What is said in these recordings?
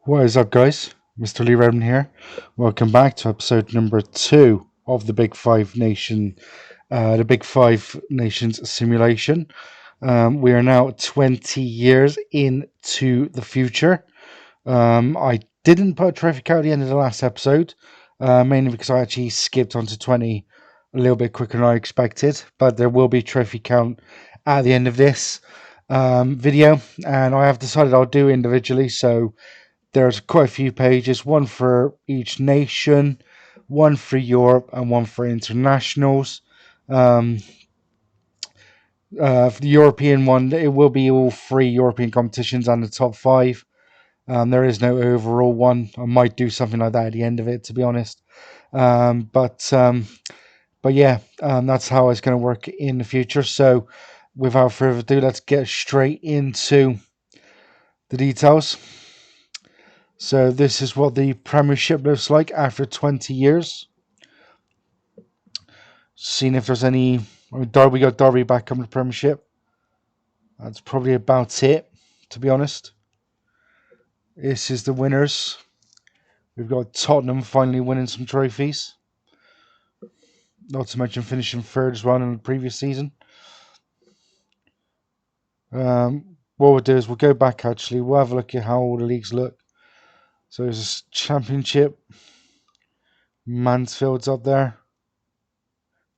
What is up, guys? Mr. Lee Redmond here. Welcome back to episode number 2 of the Big Five Nations simulation. We are now 20 years into the future. I didn't put a trophy count at the end of the last episode, mainly because I actually skipped onto 20 a little bit quicker than I expected. But there will be a trophy count at the end of this video, and I have decided I'll do individually. So there's quite a few pages, one for each nation, one for Europe, and one for internationals. Um, for the European one, it will be all three European competitions and the top five. There is no overall one. I might do something like that at the end of it, to be honest. Um, but um, but yeah, that's how it's going to work in the future. So, without further ado, let's get straight into the details. So this is what the Premiership looks like after 20 years. Seeing if there's any. We got Derby back on the Premiership. That's probably about it, to be honest. This is the winners. We've got Tottenham finally winning some trophies. Not to mention finishing third as well in the previous season. What we'll do is we'll go back actually. We'll have a look at how all the leagues look. So there's a Championship. Mansfield's up there.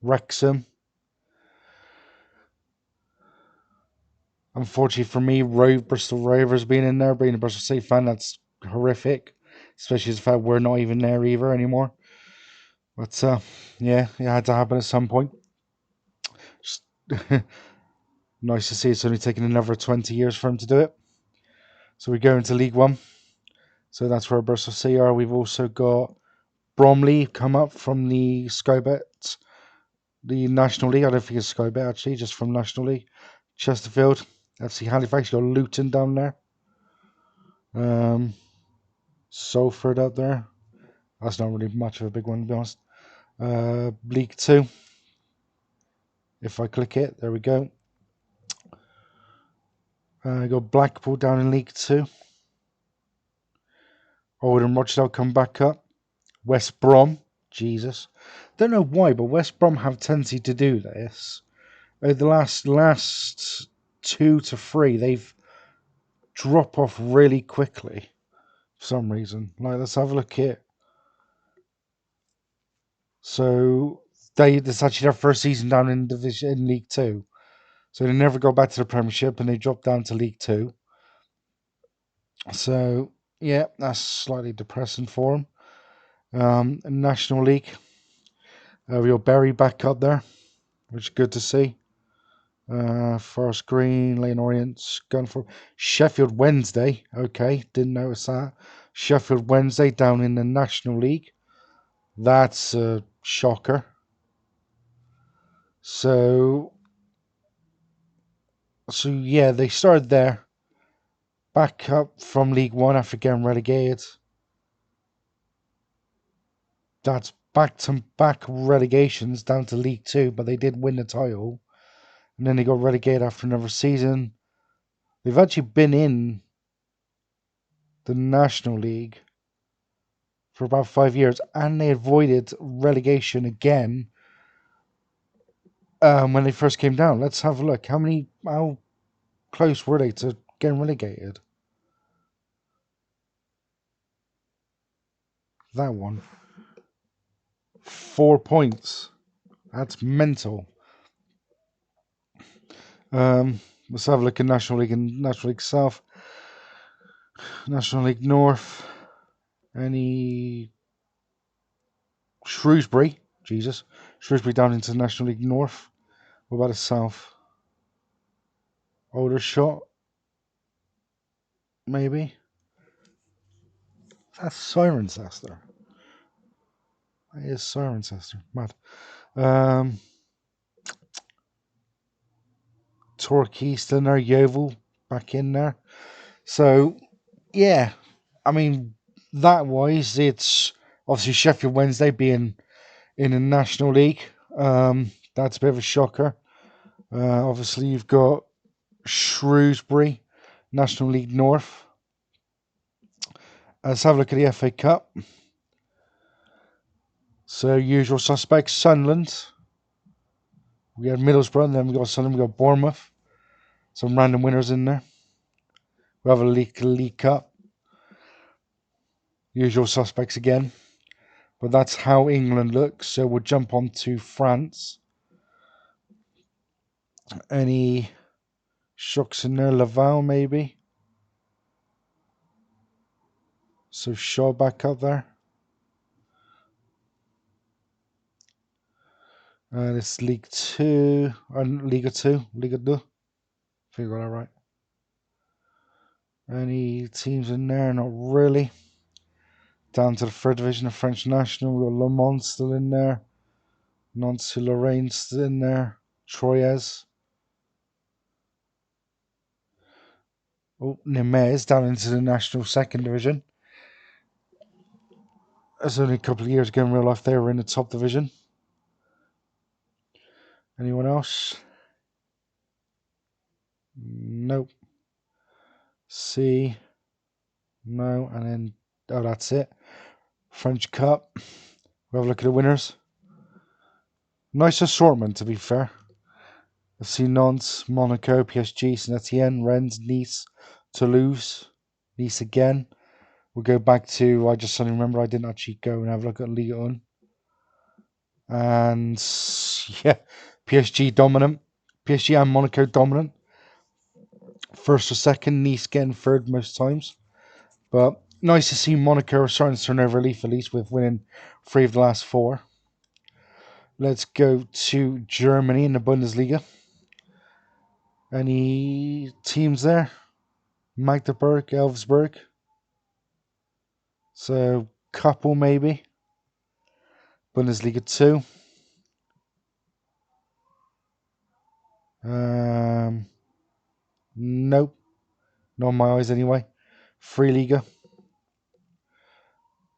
Wrexham. Unfortunately for me, Bristol Rovers being in there, being a Bristol City fan, that's horrific. Especially the fact we're not even there either anymore. But yeah, it had to happen at some point. Just nice to see it's only taken another 20 years for him to do it. So we go into League One. So that's where Bristol City are. We've also got Bromley come up from the Sky Bet, the National League. I don't think it's Sky Bet actually, just from National League. Chesterfield, FC Halifax, you got Luton down there. Salford up there. That's not really much of a big one, to be honest. League Two. If I click it, there we go. Got Blackpool down in League Two. Oldham Rochdale come back up. West Brom. Jesus. Don't know why, but West Brom have tendency to do this. The last 2 to 3, they've dropped off really quickly for some reason. Like, let's have a look here. So it's actually their first season down in League Two. So they never go back to the Premiership and they dropped down to League Two. So yeah, that's slightly depressing for them. National League, we got Bury back up there, which is good to see. Forest Green, Leyton Orient, Scunthorpe, Sheffield Wednesday. Okay, didn't notice that. Sheffield Wednesday down in the National League. That's a shocker. So yeah, they started there. Back up from League One after getting relegated. That's back-to-back relegations down to League Two, but they did win the title. And then they got relegated after another season. They've actually been in the National League for about 5 years, and they avoided relegation again when they first came down. Let's have a look. How close were they to getting relegated? That one. 4 points. That's mental. Let's have a look at National League and National League South. National League North. Any Shrewsbury? Jesus. Shrewsbury down into National League North. What about the South? Aldershot? Maybe? That's Cirencester. That is Cirencester. Mad. Torquay Eastern there. Yeovil back in there. So, yeah. I mean, that wise, it's obviously Sheffield Wednesday being in the National League. That's a bit of a shocker. Obviously, you've got Shrewsbury, National League North. Let's have a look at the FA Cup. So, usual suspects, Sunderland. We had Middlesbrough, and then we got Sunderland, we got Bournemouth. Some random winners in there. We have a League Cup. Usual suspects again. But that's how England looks. So we'll jump on to France. Any shocks in there? Laval, maybe. So Shaw back up there. It's League 2. Liga 2. Liga 2. If I got that right. Any teams in there? Not really. Down to the third division of French National. We've got Le Mans still in there. Nancy Lorraine still in there. Troyes. Oh, Nimes down into the National Second Division. That's only a couple of years ago in real life they were in the top division. Anyone else? Nope. C. No. And then, oh, that's it. French Cup. We'll have a look at the winners. Nice assortment, to be fair. I've seen Nantes, Monaco, PSG, Saint Etienne, Rennes, Nice, Toulouse, Nice again. We'll go back to, I just suddenly remember I didn't actually go and have a look at Ligue 1. And yeah, PSG dominant. PSG and Monaco dominant. First or second, Nice getting third most times. But nice to see Monaco are starting to turn over a leaf at least with winning 3 of the last 4. Let's go to Germany in the Bundesliga. Any teams there? Magdeburg, Elfsberg. So, couple maybe. Bundesliga 2. Nope. Not in my eyes anyway. Free Liga.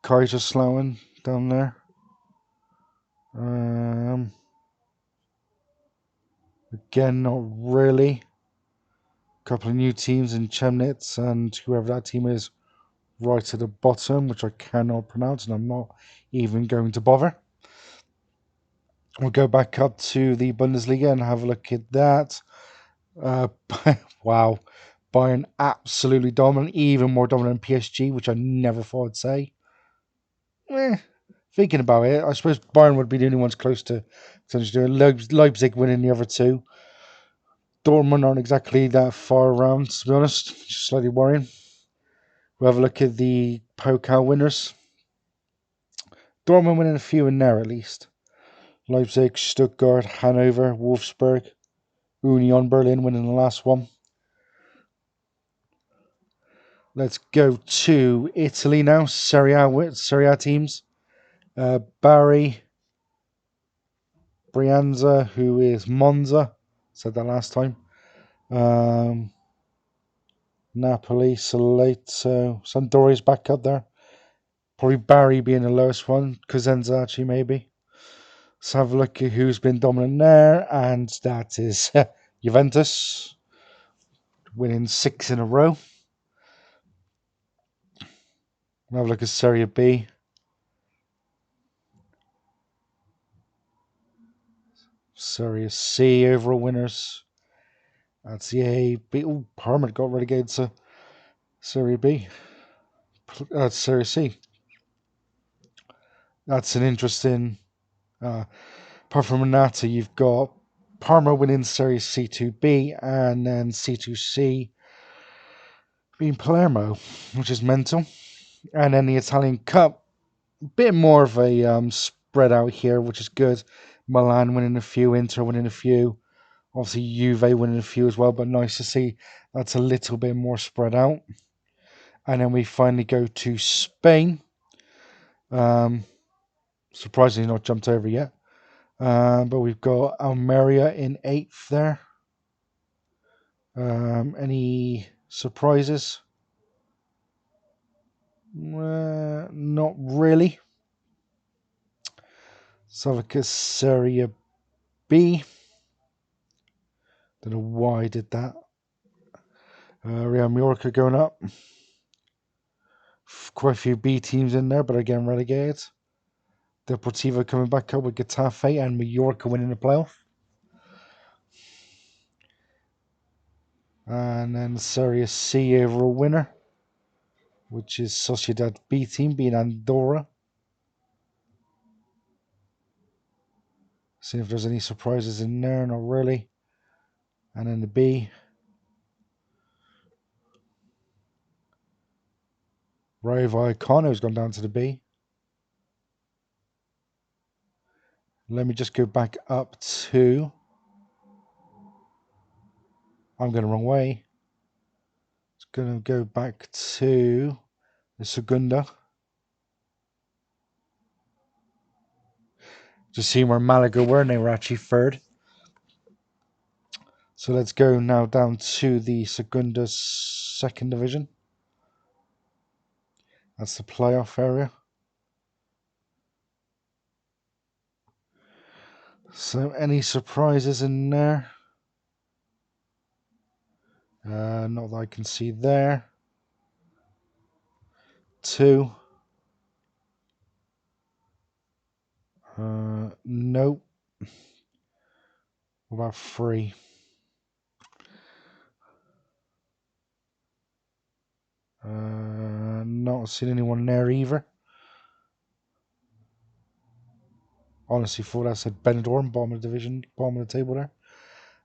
Kaiserslautern down there. Again, not really. Couple of new teams in Chemnitz and whoever that team is right at the bottom, which I cannot pronounce, and I'm not even going to bother. We'll go back up to the Bundesliga and have a look at that. Wow. Bayern absolutely dominant, even more dominant than PSG, which I never thought I'd say. Thinking about it, I suppose Bayern would be the only ones close to doing. Leipzig winning the other 2. Dortmund aren't exactly that far around, to be honest. Just slightly worrying. We'll have a look at the Pokal winners. Dortmund winning a few in there at least. Leipzig, Stuttgart, Hanover, Wolfsburg, Union Berlin winning the last one. Let's go to Italy now. Serie A teams. Bari, Brianza, who is Monza. Said that last time. Napoli, Salento, Sampdoria's back up there. Probably Bari being the lowest one. Cosenza actually maybe. Let's have a look at who's been dominant there, and that is Juventus, winning 6 in a row. We'll have a look at Serie B. Serie C overall winners. That's the A. B. Oh, Parma got relegated to Serie B. That's Serie C. That's an interesting. Apart from Renata, you've got Parma winning Serie C2B and then C2C being Palermo, which is mental. And then the Italian Cup, a bit more of a spread out here, which is good. Milan winning a few, Inter winning a few. Obviously, Juve winning a few as well, but nice to see that's a little bit more spread out. And then we finally go to Spain. Surprisingly, not jumped over yet. But we've got Almeria in 8th there. Any surprises? Not really. Savicus Serie B. Don't know why I did that. Real Mallorca going up. quite a few B teams in there, but are getting relegated. Deportivo coming back up with Getafe and Mallorca winning the playoff. And then Serie C overall winner, which is Sociedad B team being Andorra. See if there's any surprises in there, not really. And then the B, Rayo Vallecano's gone down to the B. Let me just go back up to... I'm going the wrong way. It's going to go back to the Segunda. Just seeing where Malaga were, and they were actually third. So let's go now down to the Segunda second division. That's the playoff area. So any surprises in there? Not that I can see there. 2. Nope. What about 3? Not seen anyone there either. Honestly, thought I said Benidorm, bottom of the division, bottom of the table there.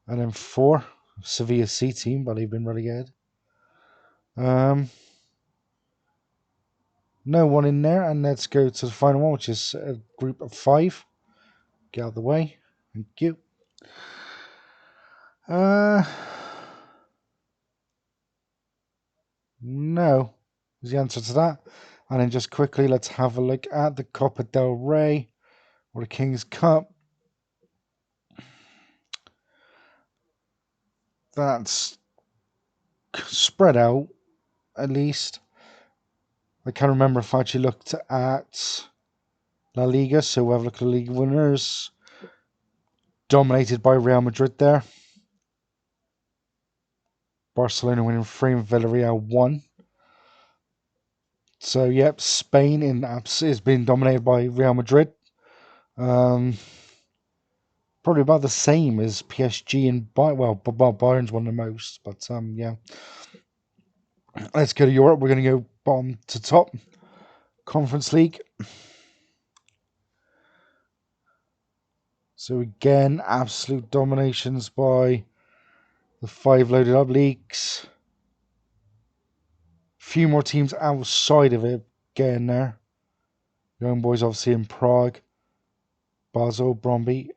And then 4, Sevilla C team, but they've been relegated. No one in there, and let's go to the final one, which is a group of 5. Get out of the way. Thank you. No is the answer to that. And then just quickly, let's have a look at the Copa del Rey, or the King's Cup. That's spread out, at least. I can't remember if I actually looked at La Liga, so we'll have a look at the league winners. Dominated by Real Madrid there. Barcelona winning 3 and Villarreal 1. So, yep, Spain is being dominated by Real Madrid. Probably about the same as PSG and Bayern. Well, Bayern's won the most, but yeah. Let's go to Europe. We're going to go bottom to top. Conference League. So again, absolute dominations by the 5 loaded up leagues. Few more teams outside of it getting there. Young boys obviously in Prague, Basel, Bromby,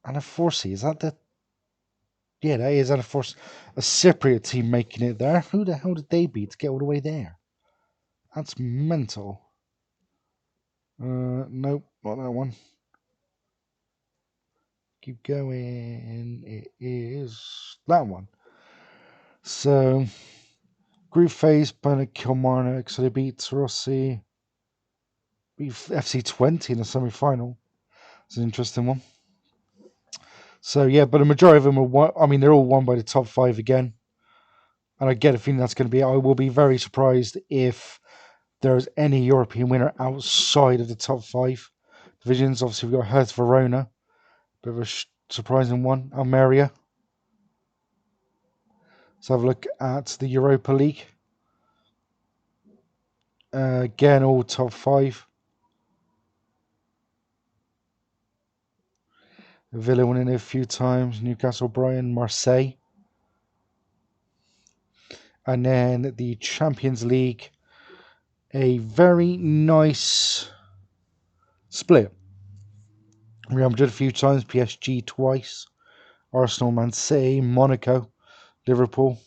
and a Forcy. Is that the... Yeah, that is. That a Force. A Cypriot team making it there. Who the hell did they beat to get all the way there? That's mental. Nope, not that one. Keep going. It is that one. So, group phase, Bernard Kilmarnock. So they beat Rossi. Beat FC20 in the semi-final. It's an interesting one. So yeah, but a majority of them they're all won by the top 5 again. And I get a feeling that's going to be. I will be very surprised if there's any European winner outside of the top 5 divisions. Obviously, we've got Hertha Verona, bit of a surprising one. Almeria. Let's have a look at the Europa League. Again, all top 5. Villa winning it a few times. Newcastle, Brighton, Marseille. And then the Champions League. A very nice split. Real Madrid a few times, PSG twice, Arsenal, Man City, Monaco, Liverpool.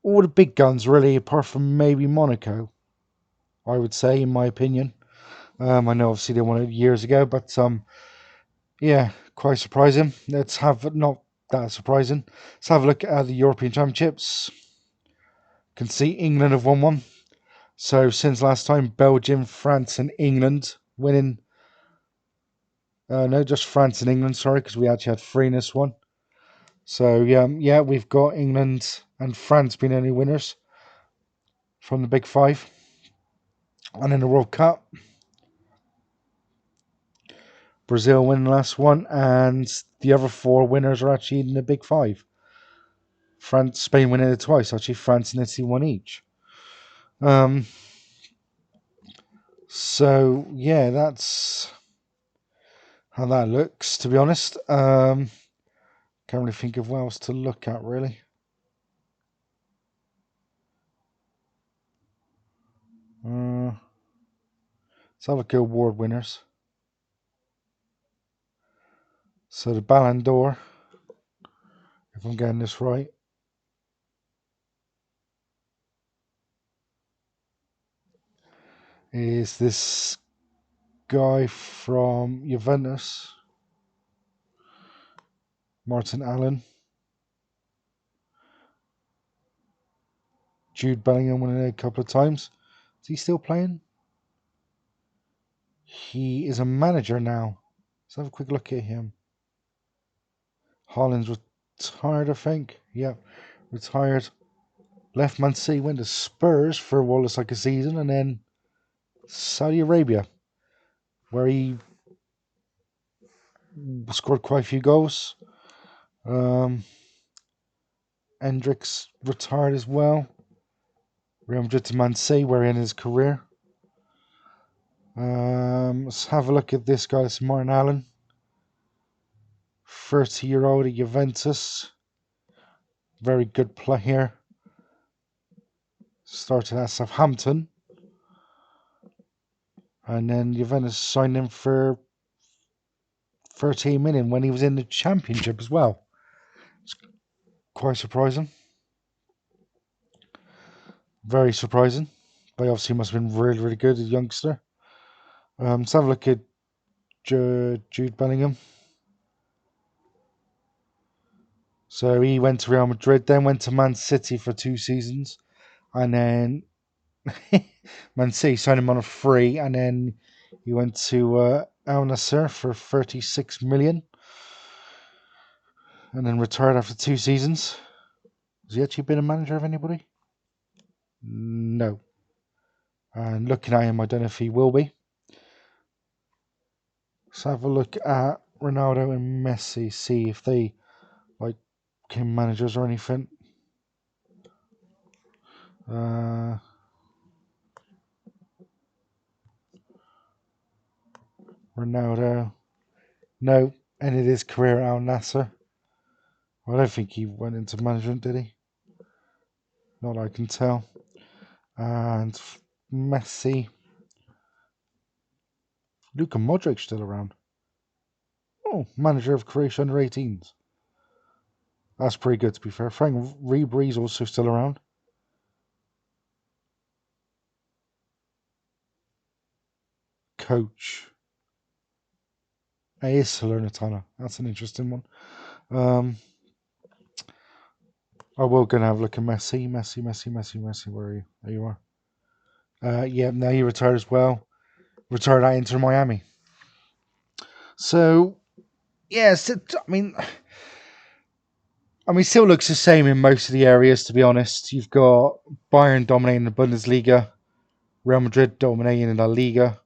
All the big guns, really, apart from maybe Monaco, I would say, in my opinion. I know obviously they won it years ago, but yeah, quite surprising. Let's have, not that surprising, let's have a look at the European Championships. Can see England have won one. So since last time, Belgium, France and England winning. No, just France and England, sorry, because we actually had 3 in this one. So yeah, we've got England and France being only winners from the big 5. And in the World Cup, Brazil win the last one, and the other four winners are actually in the Big Five. France, Spain winning it twice. Actually, France and Italy won each. Um, so yeah, that's how that looks. To be honest, can't really think of what else to look at really. Uh, let's have a look at award winners. So the Ballon d'Or, if I'm getting this right, is this guy from Juventus, Martin Allen. Jude Bellingham won it a couple of times. Is he still playing? He is a manager now. Let's have a quick look at him. Holland's retired, I think. Yeah, retired. Left Man City, went to Spurs for what looks like a season, and then Saudi Arabia, where he scored quite a few goals. Hendricks retired as well. Real Madrid to Man City, where he ended his career. Let's have a look at this guy. It's Martin Allen, 30-year-old at Juventus. Very good player. Started at Southampton. And then Juventus signed him for 13 million when he was in the Championship as well. It's quite surprising. Very surprising. But obviously must have been really, really good as a youngster. Let's have a look at Jude Bellingham. So he went to Real Madrid, then went to Man City for 2 seasons. And then Man City signed him on a free. And then he went to Al Nassr for 36 million. And then retired after 2 seasons. Has he actually been a manager of anybody? No. And looking at him, I don't know if he will be. Let's have a look at Ronaldo and Messi, see if they became managers or anything. Ronaldo, no, ended his career at Al Nassr. I don't think he went into management, did he? Not that I can tell. And Messi, Luka Modric still around. Oh, manager of Croatia under 18s. That's pretty good, to be fair. Frank Ribery's also still around. Coach. It is Salernitana. That's an interesting one. I will go and have a look at Messi. Where are you? There you are. Yeah, now he retired as well. Retired at Inter Miami. So, yes, still looks the same in most of the areas, to be honest. You've got Bayern dominating the Bundesliga, Real Madrid dominating in La Liga,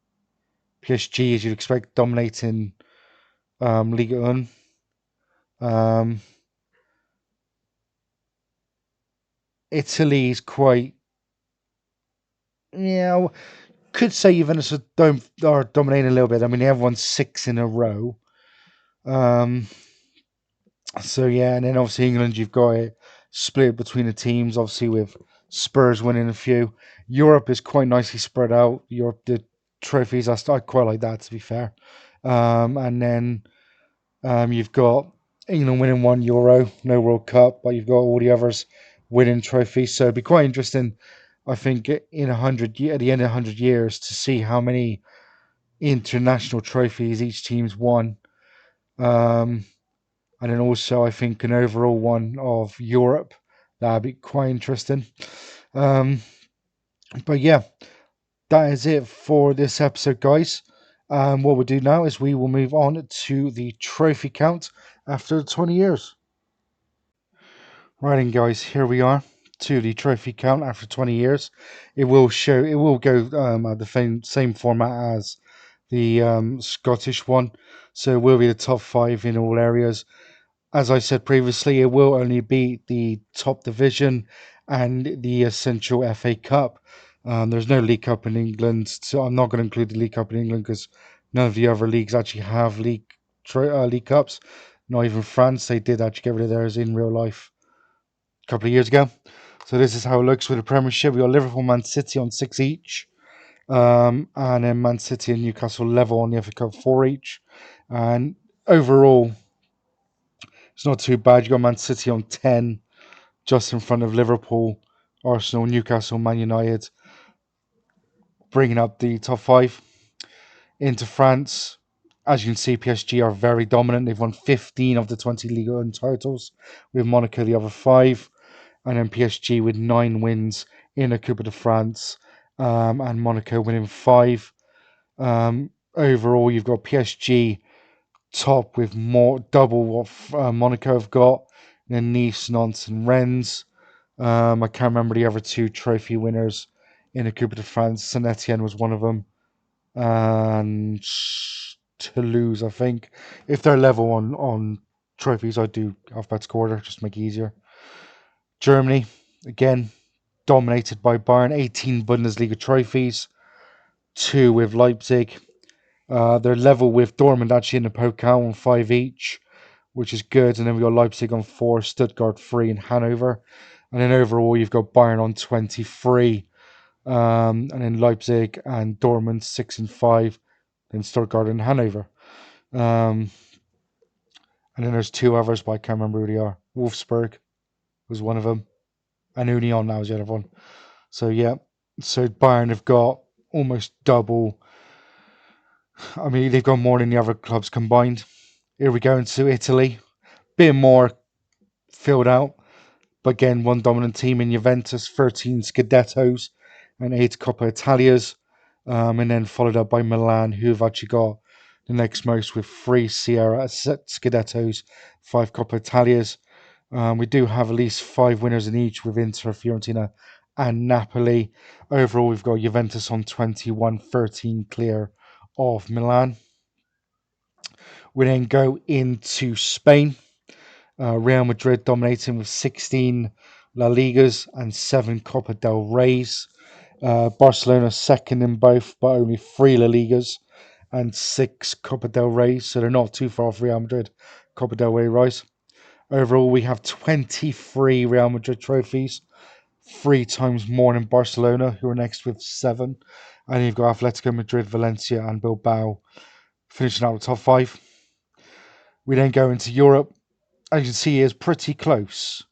PSG, as you'd expect, dominating Liga 1. Italy's quite, yeah, could say Juventus are dominating a little bit. I mean, they have won 6 in a row. So yeah, and then obviously England, you've got it split between the teams. Obviously, with Spurs winning a few, Europe is quite nicely spread out. Europe, the trophies, I quite like that, to be fair. And then you've got England winning 1 Euro, no World Cup, but you've got all the others winning trophies. So it'd be quite interesting, I think, in at the end of 100 years, to see how many international trophies each team's won. And then also, I think, an overall one of Europe. That'd be quite interesting. Um, but yeah, that is it for this episode, guys. What we'll do now is we will move on to the trophy count after 20 years. Right, then, guys, here we are. to the trophy count after 20 years. It will go at the same format as the Scottish one, so it will be the top five in all areas. As I said previously, it will only beat the top division and the essential FA Cup. There's no League Cup in England, so I'm not going to include the League Cup in England because none of the other leagues actually have League Cups. Not even France. They did actually get rid of theirs in real life a couple of years ago. So this is how it looks with the Premiership. We got Liverpool, Man City on six each, and then Man City and Newcastle level on the FA Cup four each. And overall, it's not too bad. You got Man City on 10, just in front of Liverpool, Arsenal, Newcastle, Man United, bringing up the top five. Into France, as you can see, PSG are very dominant. They've won 15 of the 20 Ligue 1 titles, with Monaco the other five, and then PSG with 9 wins in the Coupe de France, and Monaco winning five. Overall, you've got PSG top with more double what Monaco have got, then Nice, Nantes, and Rennes. I can't remember the other two trophy winners in the Coupe de France. Saint Etienne was one of them, and Toulouse, I think. If they're level on trophies, I do alphabetical order just to make it easier. Germany, again, dominated by Bayern, 18 Bundesliga trophies, two with Leipzig. They're level with Dortmund actually in the Pokal on five each, which is good. And then we got Leipzig on four, Stuttgart three, and Hanover. And then overall, you've got Bayern on 23, and then Leipzig and Dortmund 6 and 5, then Stuttgart and Hanover. Um, and then there's two others, but I can't remember who they are. Wolfsburg was one of them, and Union now is the other one. So yeah, so Bayern have got almost double. I mean, they've got more than the other clubs combined. Here we go into Italy, bit more filled out. But again, one dominant team in Juventus, 13 Scudettos and 8 Coppa Italias, and then followed up by Milan, who have actually got the next most with 3 Sierra Scudettos, 5 Coppa Italias. We do have at least 5 winners in each with Inter, Fiorentina, and Napoli. Overall, we've got Juventus on 21, 13 clear of Milan. We then go into Spain. Real Madrid dominating with 16 La Ligas and 7 Copa del Reys. Barcelona second in both, but only 3 La Ligas and 6 Copa del Reys, so they're not too far off Real Madrid Copa del Rey rise. Overall, we have 23 Real Madrid trophies, 3 times more than Barcelona, who are next with 7. And you've got Atletico Madrid, Valencia, and Bilbao finishing out the top 5. We then go into Europe. As you can see, is pretty close.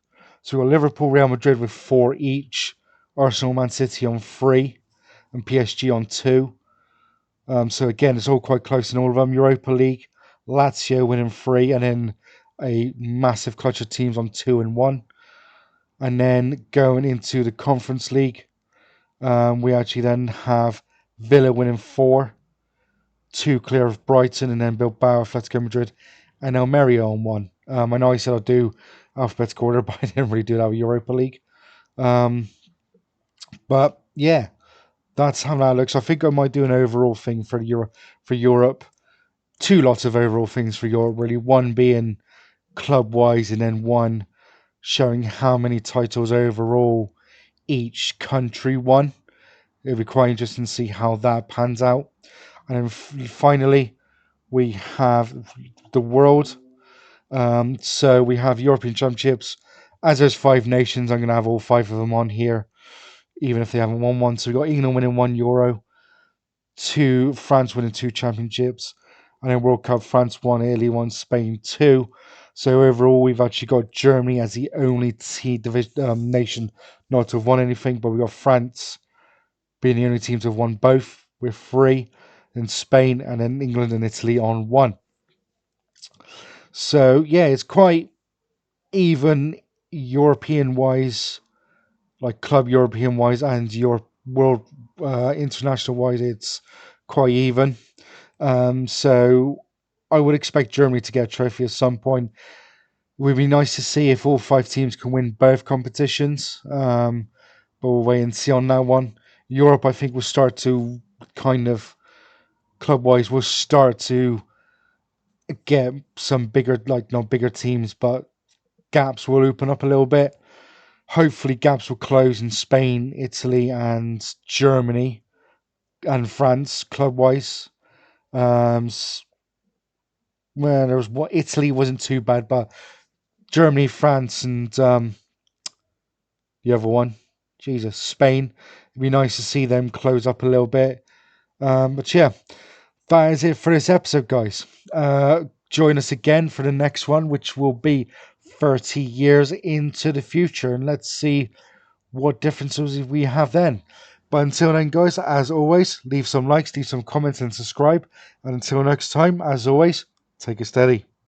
So we've got Liverpool, Real Madrid with 4 each, Arsenal, Man City on 3, and PSG on 2. So again, it's all quite close in all of them. Europa League, Lazio winning 3, and then a massive clutch of teams on 2 and 1. And then going into the Conference League, we actually then have Villa winning 4, 2 clear of Brighton, and then Bilbao, Atletico Madrid, and Almeria on 1. I know I said I'd do alphabetical order, but I didn't really do that with Europa League. But yeah, that's how that looks. I think I might do an overall thing for Europe. 2 lots of overall things for Europe, really. One being club wise, and then one showing how many titles overall each country won. It'll be quite interesting to see how that pans out. And then finally, we have the world. So we have European Championships. As there's 5 nations, I'm going to have all 5 of them on here, even if they haven't won one. So we've got England winning 1 Euro, 2 France winning 2 championships, and then World Cup, France 1, Italy 1, Spain 2. So overall, we've actually got Germany as the only nation not to have won anything, but we've got France being the only team to have won both with 3, then Spain, and then England and Italy on 1. So yeah, it's quite even European wise, like club European wise, and your world international wise, it's quite even. So I would expect Germany to get a trophy at some point. would be nice to see if all five teams can win both competitions. But we'll wait and see on that one. Europe, I think, will start to kind of club wise, will start to get some bigger, like not bigger teams, but gaps will open up a little bit. Hopefully, gaps will close in Spain, Italy, and Germany and France club wise. Um, well, there was what Italy wasn't too bad, but Germany, France, and the other one, Jesus, Spain. It'd be nice to see them close up a little bit. But yeah, that is it for this episode, guys. Join us again for the next one, which will be 30 years into the future, and let's see what differences we have then. But until then, guys, as always, leave some likes, leave some comments, and subscribe. And until next time, as always, take it steady.